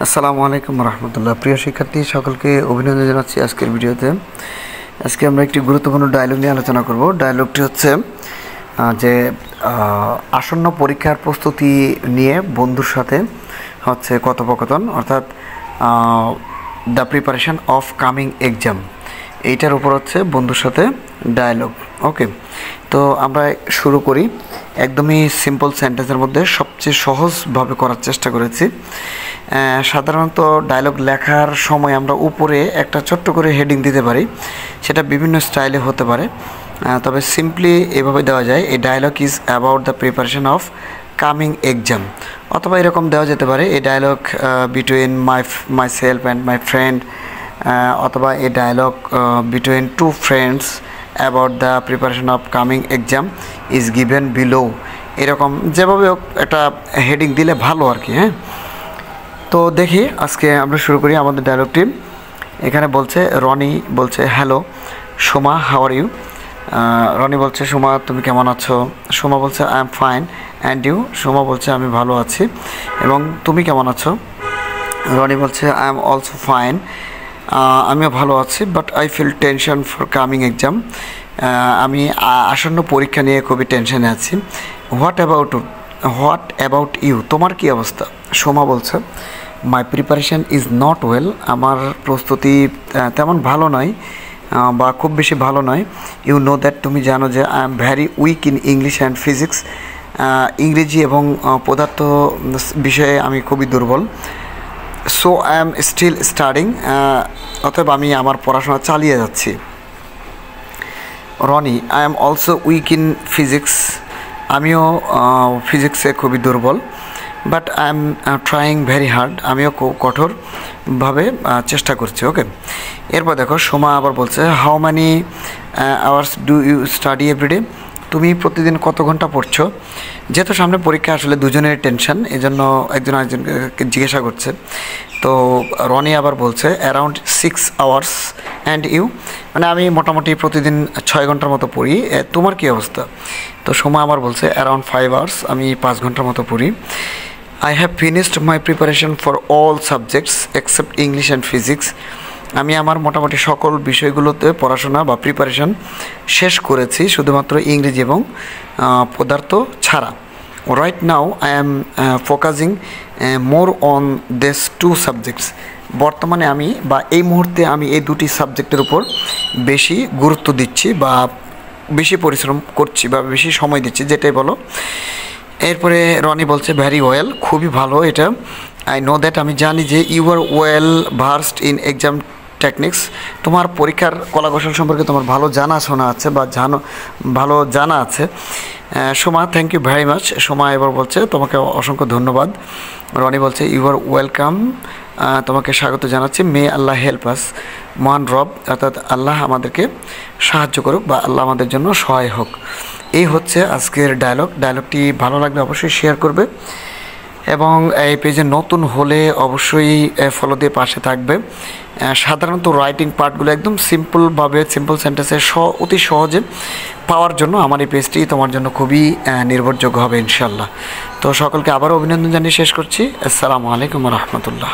আসসালামু আলাইকুম রহমতুল্লাহ। প্রিয় শিক্ষার্থী সকলকে অভিনন্দন জানাচ্ছি আজকের ভিডিওতে। আজকে আমরা একটি গুরুত্বপূর্ণ ডায়লগ নিয়ে আলোচনা করব। ডায়লগটি হচ্ছে যে আসন্ন পরীক্ষার প্রস্তুতি নিয়ে বন্ধুর সাথে হচ্ছে কথোপকথন, অর্থাৎ the preparation of coming exam, এইটার উপর হচ্ছে বন্ধুর সাথে ডায়লগ। ওকে, তো আমরা শুরু করি। একদমই সিম্পল সেন্টেন্সের মধ্যে সবচেয়ে সহজভাবে করার চেষ্টা করেছি। সাধারণত ডায়লগ লেখার সময় আমরা উপরে একটা ছোট্ট করে হেডিং দিতে পারি, সেটা বিভিন্ন স্টাইলে হতে পারে, তবে সিম্পলি এভাবে দেওয়া যায়, এই dialogue is about the preparation of coming exam, অথবা এরকম দেওয়া যেতে পারে, এই dialogue between my self and my friend, অথবা এই dialogue between two friends about the preparation of coming exam is given below. এরকম যেভাবে একটা হেডিং দিলে ভালো আর কি। হ্যাঁ, তো দেখি আজকে আমরা শুরু করি আমাদের ডায়লগটি। এখানে বলছে, রনি বলছে, hello Soma, how are you? Roni বলছে, সোমা তুমি কেমন আছো? সোমা বলছে, I am fine and you? Soma বলছে, আমি ভালো আছি। এবং তুমি কেমন আছো? রনি বলছে, আই এম অলসো ফাইন, আমিও ভালো আছি, but I feel tension for coming exam, আমি আসন্ন পরীক্ষা নিয়ে খুবই টেনশনে আছি। What about you? তোমার কি অবস্থা? সোমা বলছে, my preparation is not well, আমার প্রস্তুতি তেমন ভালো নয় বা খুব বেশি ভালো নয়। ইউ নো দ্যাট, তুমি জানো যে I am very weak in English and physics, ইংরেজি এবং পদার্থ বিষয়ে আমি খুবই দুর্বল। So I am still studying, অতএব আমি আমার পড়াশোনা চালিয়ে যাচ্ছি। Roni, I am also weak in physics, আমিও ফিজিক্সে খুবই দুর্বল। But I am trying very hard, আমিও খুব কঠোরভাবে চেষ্টা করছি। ওকে, এরপর দেখো সোমা আবার বলছে, how many hours do you study every day? তুমি প্রতিদিন কত ঘন্টা পড়ছো? যেহেতু সামনে পরীক্ষা, আসলে দুজনের টেনশন, এই জন্য একজন আরেকজনকে জিজ্ঞাসা করছে। তো রনি আবার বলছে, অ্যারাউন্ড 6 আওয়ার্স অ্যান্ড ইউ? মানে আমি মোটামুটি প্রতিদিন 6 ঘন্টার মতো পড়ি, তোমার কী অবস্থা? তো সোমা আবার বলছে, অ্যারাউন্ড 5 আওয়ার্স, আমি 5 ঘন্টার মতো পড়ি। I have finished my preparation for all subjects except English and physics, আমি আমার মোটামুটি সকল বিষয়গুলোতে পড়াশোনা বা প্রিপারেশন শেষ করেছি, শুধুমাত্র ইংরেজি এবং পদার্থ ছাড়া। Right now I am focusing more on this 2 subjects, বর্তমানে আমি বা এই মুহূর্তে আমি এই 2টি সাবজেক্টের উপর বেশি গুরুত্ব দিচ্ছি বা বেশি পরিশ্রম করছি বা বেশি সময় দিচ্ছি, যেটাই বলো। এরপরে রনি বলছে, ভ্যারি ওয়েল, খুবই ভালো এটা। আই নো দ্যাট, আমি জানি যে you are well versed in exam techniques, তোমার পরীক্ষার কলাকৌশল সম্পর্কে তোমার ভালো জানাশোনা আছে বা ভালো জানা আছে। Soma, thank you very much. Soma এবার বলছে, তোমাকে অসংখ্য ধন্যবাদ। রনি বলছে, ইউ আর ওয়েলকাম, তোমাকে স্বাগত জানাচ্ছি। মে আল্লাহ হেল্প আস, মহান রব অর্থাৎ আল্লাহ আমাদেরকে সাহায্য করুক বা আল্লাহ আমাদের জন্য সহায় হোক। এই হচ্ছে আজকের ডায়লগটি ভালো লাগলে অবশ্যই শেয়ার করবে এবং এই পেজে নতুন হলে অবশ্যই ফলো দিয়ে পাশে থাকবে। সাধারণত রাইটিং পার্টগুলো একদম সিম্পল সেন্টেন্সে অতি সহজে পাওয়ার জন্য আমার এই পেজটি তোমার জন্য খুবই নির্ভরযোগ্য হবে ইনশাল্লাহ। তো সকলকে আবারও অভিনন্দন জানিয়ে শেষ করছি। আসসালামু আলাইকুম রহমতুল্লাহ।